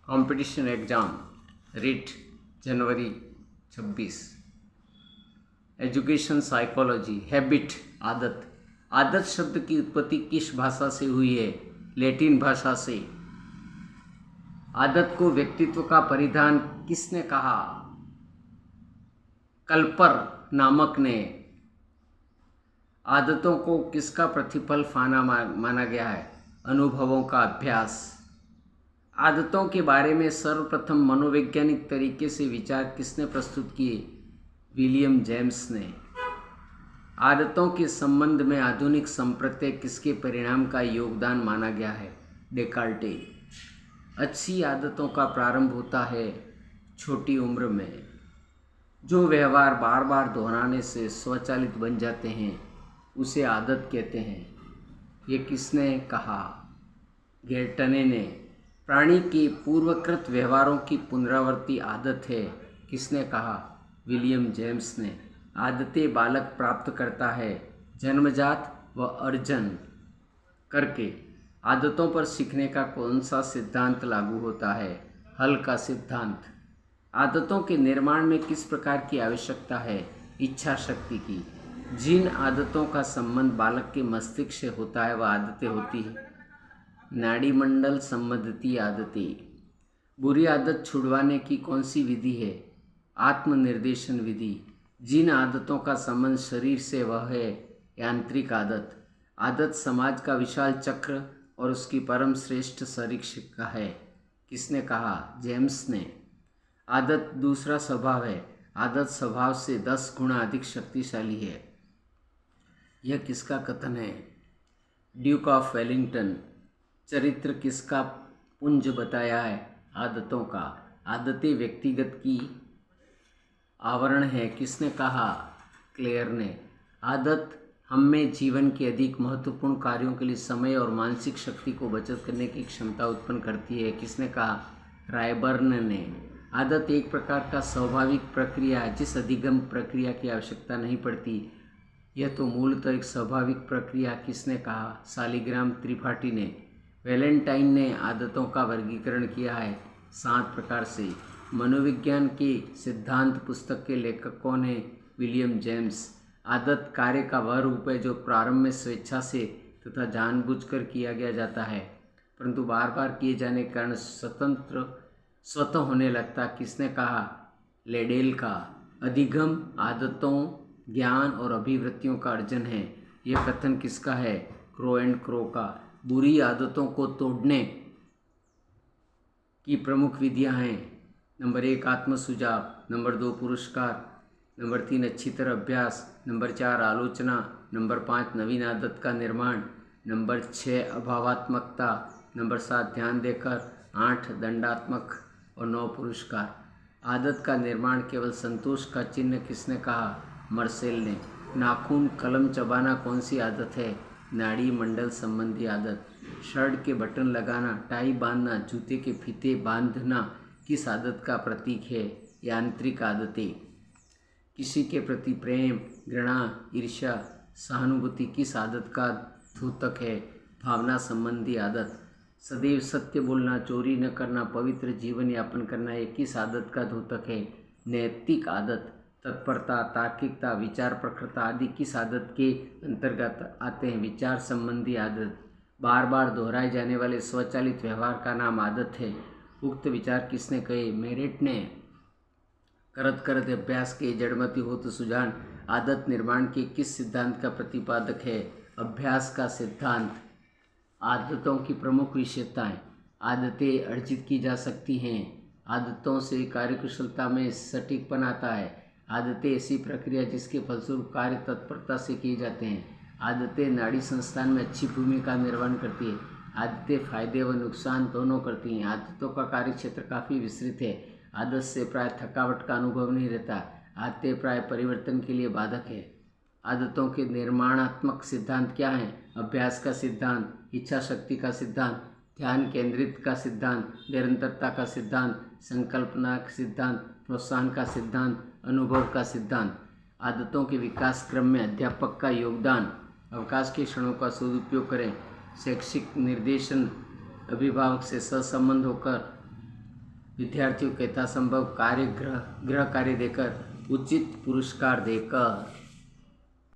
Competition exam writ जनवरी 26। Education psychology habit आदत। आदत शब्द की उत्पत्ति किस भाषा से हुई है? लैटिन भाषा से। आदत को व्यक्तित्व का परिधान किसने कहा? कल्पर नामक ने। आदतों को किसका प्रतिफल माना गया है? अनुभवों का अभ्यास। आदतों के बारे में सर्वप्रथम मनोवैज्ञानिक तरीके से विचार किसने प्रस्तुत किए? विलियम जेम्स ने। आदतों के संबंध में आधुनिक संप्रत्यय किसके परिणाम का योगदान माना गया है? डेकार्टे। अच्छी आदतों का प्रारंभ होता है छोटी उम्र में। जो व्यवहार बार बार दोहराने से स्वचालित बन जाते हैं उसे आदत कहते हैं। ये किसने कहा? गेर्टने ने। प्राणी के पूर्वकृत व्यवहारों की पुनरावृत्ति आदत है। किसने कहा? विलियम जेम्स ने। आदतें बालक प्राप्त करता है जन्मजात व अर्जन करके। आदतों पर सीखने का कौन सा सिद्धांत लागू होता है? हल का सिद्धांत। आदतों के निर्माण में किस प्रकार की आवश्यकता है? इच्छा शक्ति की। जिन आदतों का संबंध बालक के मस्तिष्क से होता है वह आदतें होती हैं। नाड़ी मंडल संबंधी आदतें। बुरी आदत छुड़वाने की कौन सी विधि है? आत्मनिर्देशन विधि। जिन आदतों का संबंध शरीर से वह है यांत्रिक आदत। आदत समाज का विशाल चक्र और उसकी परम श्रेष्ठ सरीक्षिका है। किसने कहा? जेम्स ने। आदत दूसरा स्वभाव है। आदत स्वभाव से 10 गुना अधिक शक्तिशाली है। यह किसका कथन है? Duke of Wellington. चरित्र किसका पुंज बताया है? आदतों का। आदतें व्यक्तिगत की आवरण है। किसने कहा? क्लेयर ने। आदत हम में जीवन के अधिक महत्वपूर्ण कार्यों के लिए समय और मानसिक शक्ति को बचत करने की क्षमता उत्पन्न करती है। किसने कहा? रायबर्न ने। आदत एक प्रकार का स्वाभाविक प्रक्रिया है जिस अधिगम प्रक्रिया की आवश्यकता नहीं पड़ती। यह तो मूलतः एक स्वाभाविक प्रक्रिया। किसने कहा? शालिग्राम त्रिपाठी ने। वैलेंटाइन ने आदतों का वर्गीकरण किया है 7 प्रकार से। मनोविज्ञान के सिद्धांत पुस्तक के लेखक कौन है? William James. आदत कार्य का वह रूप है जो प्रारंभ में स्वेच्छा से तथा जानबूझकर किया गया जाता है परंतु बार बार किए जाने के कारण स्वतः होने लगता। किसने कहा? लेडेल का। अधिगम आदतों ज्ञान और अभिवृत्तियों का अर्जन है। यह कथन किसका है? क्रो एंड क्रो का। बुरी आदतों को तोड़ने की प्रमुख विधियां हैं। नंबर 1 आत्मसुझाव, नंबर 2 पुरस्कार, नंबर 3 अच्छी तरह अभ्यास, नंबर 4 आलोचना, नंबर 5 नवीन आदत का निर्माण, नंबर 6 अभावात्मकता, नंबर 7 ध्यान देकर, 8 दंडात्मक और 9 पुरस्कार। आदत का निर्माण केवल संतोष का चिन्ह। किसने कहा? मर्सेल ने। नाखून कलम चबाना कौन सी आदत है? नाड़ी मंडल संबंधी आदत। शर्ट के बटन लगाना, टाई बांधना, जूते के फीते बांधना किस आदत का प्रतीक है? यांत्रिक आदतें। किसी के प्रति प्रेम, घृणा, ईर्ष्या, सहानुभूति किस आदत का द्योतक है? भावना संबंधी आदत। सदैव सत्य बोलना, चोरी न करना, पवित्र जीवन यापन करना ये किस आदत का द्योतक है? नैतिक आदत। तत्परता, तार्किकता, विचार प्रखरता आदि किस आदत के अंतर्गत आते हैं? विचार संबंधी आदत। बार बार दोहराए जाने वाले स्वचालित व्यवहार का नाम आदत है। उक्त विचार किसने कहे? मेरेट ने। करत करत अभ्यास के जड़मति हो तो सुजान आदत निर्माण के किस सिद्धांत का प्रतिपादक है? अभ्यास का सिद्धांत। आदतों की प्रमुख विशेषताएं। आदतें अर्जित की जा सकती हैं। आदतों से कार्यकुशलता में सटीकपन आता है। आदतें ऐसी प्रक्रिया जिसके फलस्वरूप कार्य तत्परता से किए जाते हैं। आदतें नाड़ी संस्थान में अच्छी भूमिका निर्वहन करती है। आदतें फायदे व नुकसान दोनों करती हैं। आदतों का कार्य क्षेत्र काफ़ी विस्तृत है। आदत से प्राय थकावट का अनुभव नहीं रहता। आदतें प्राय परिवर्तन के लिए बाधक है। आदतों के निर्माणात्मक सिद्धांत क्या हैं? अभ्यास का सिद्धांत, इच्छा शक्ति का सिद्धांत, ध्यान केंद्रित का सिद्धांत, निरंतरता का सिद्धांत, संकल्पना का सिद्धांत, प्रोत्साहन का सिद्धांत, अनुभव का सिद्धांत। आदतों के विकास क्रम में अध्यापक का योगदान। अवकाश के क्षणों का सदुपयोग करें। शैक्षिक निर्देशन अभिभावक से सहसंबंध होकर विद्यार्थियों को यथासंभव गृह कार्य देकर उचित पुरस्कार देकर